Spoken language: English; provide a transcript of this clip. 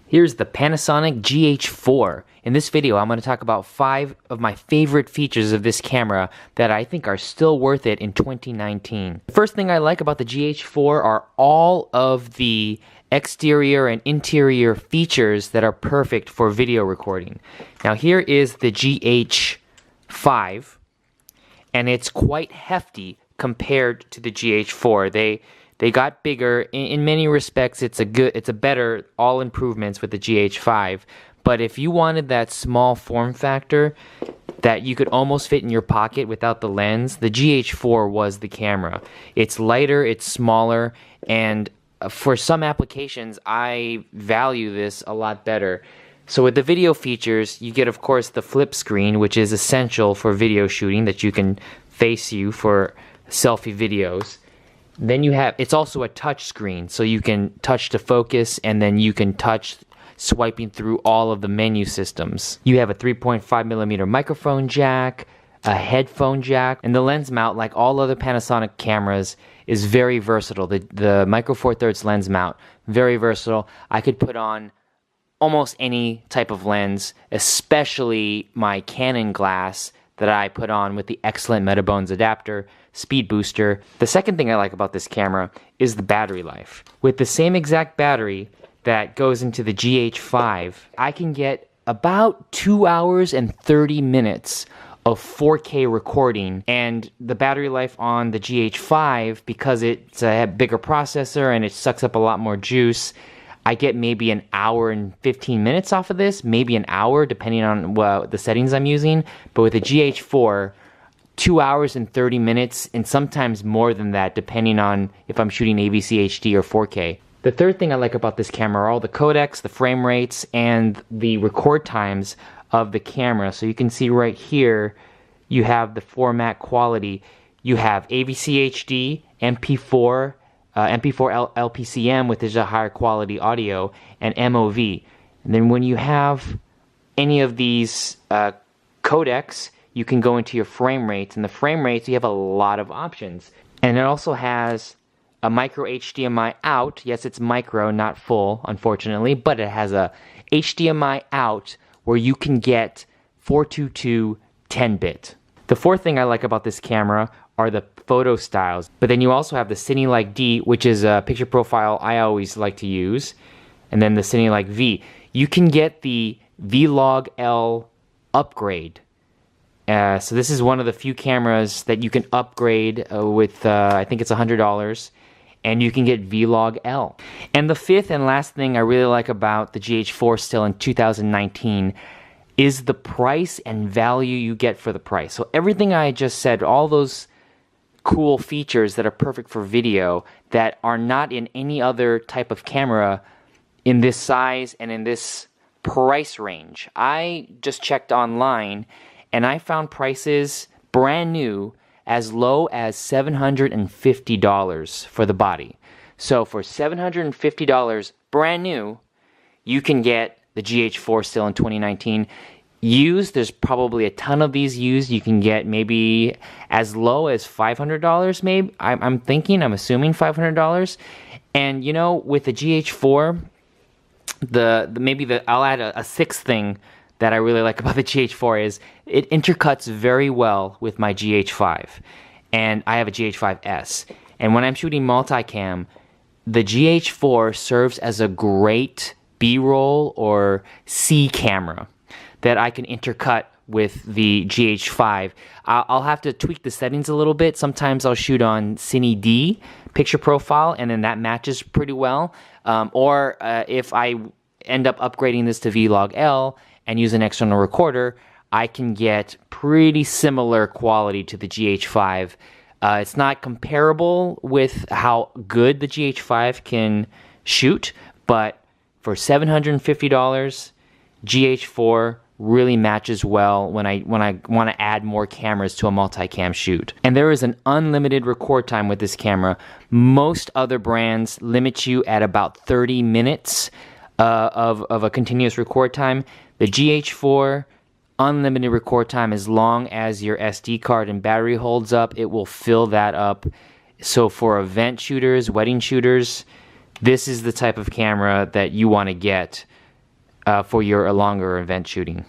Here's the Panasonic GH4. In this video, I'm going to talk about 5 of my favorite features of this camera that I think are still worth it in 2019. The first thing I like about the GH4 are all of the exterior and interior features that are perfect for video recording. Now here is the GH5, and it's quite hefty compared to the GH4. They got bigger. In many respects, it's a better all improvements with the GH5. But if you wanted that small form factor that you could almost fit in your pocket without the lens, the GH4 was the camera. It's lighter, it's smaller, and for some applications, I value this a lot better. So with the video features, you get, of course, the flip screen, which is essential for video shooting, that you can face you for selfie videos. Then you have, it's also a touch screen, so you can touch to focus, and then you can touch swiping through all of the menu systems. You have a 3.5mm microphone jack, a headphone jack, and the lens mount, like all other Panasonic cameras, is very versatile. The Micro Four Thirds lens mount, very versatile. I could put on almost any type of lens, especially my Canon glass that I put on with the excellent Metabones adapter, speed booster. The second thing I like about this camera is the battery life. With the same exact battery that goes into the GH5, I can get about 2 hours and 30 minutes of 4K recording, and the battery life on the GH5, because it's a bigger processor and it sucks up a lot more juice, I get maybe an hour and 15 minutes off of this, maybe an hour depending on the settings I'm using. But with the GH4, 2 hours and 30 minutes, and sometimes more than that depending on if I'm shooting AVC HD or 4K. The third thing I like about this camera are all the codecs, the frame rates, and the record times of the camera. So you can see right here, you have the format quality. You have AVC HD, MP4, MP4 LPCM, which is a higher quality audio, and MOV. And then when you have any of these codecs, you can go into your frame rates. And the frame rates, you have a lot of options. And it also has a micro HDMI out. Yes, it's micro, not full, unfortunately, but it has a HDMI out where you can get 422 10-bit. The fourth thing I like about this camera are the photo styles. But then you also have the Cine-Like D, which is a picture profile I always like to use, and then the Cine-Like V. You can get the Vlog L upgrade. So this is one of the few cameras that you can upgrade with, I think it's $100, and you can get Vlog L. And the fifth and last thing I really like about the GH4 still in 2019 is the price and value you get for the price. So everything I just said, all those cool features that are perfect for video that are not in any other type of camera in this size and in this price range. I just checked online and I found prices brand new as low as $750 for the body. So for $750 brand new, you can get the GH4 still in 2019. Used, there's probably a ton of these used. You can get maybe as low as $500, maybe. I'm assuming $500. And you know, with the GH4, I'll add a sixth thing that I really like about the GH4 is it intercuts very well with my GH5. And I have a GH5S. And when I'm shooting multicam, the GH4 serves as a great B-roll or C camera that I can intercut with the GH5. I'll have to tweak the settings a little bit. Sometimes I'll shoot on Cine D picture profile, and then that matches pretty well. Or if I end up upgrading this to Vlog L and use an external recorder, I can get pretty similar quality to the GH5. It's not comparable with how good the GH5 can shoot, but for $750, GH4 really matches well when I want to add more cameras to a multicam shoot. And there is an unlimited record time with this camera. Most other brands limit you at about 30 minutes of a continuous record time. The GH4, unlimited record time as long as your SD card and battery holds up. It will fill that up. So for event shooters, wedding shooters, this is the type of camera that you want to get. for your longer event shooting.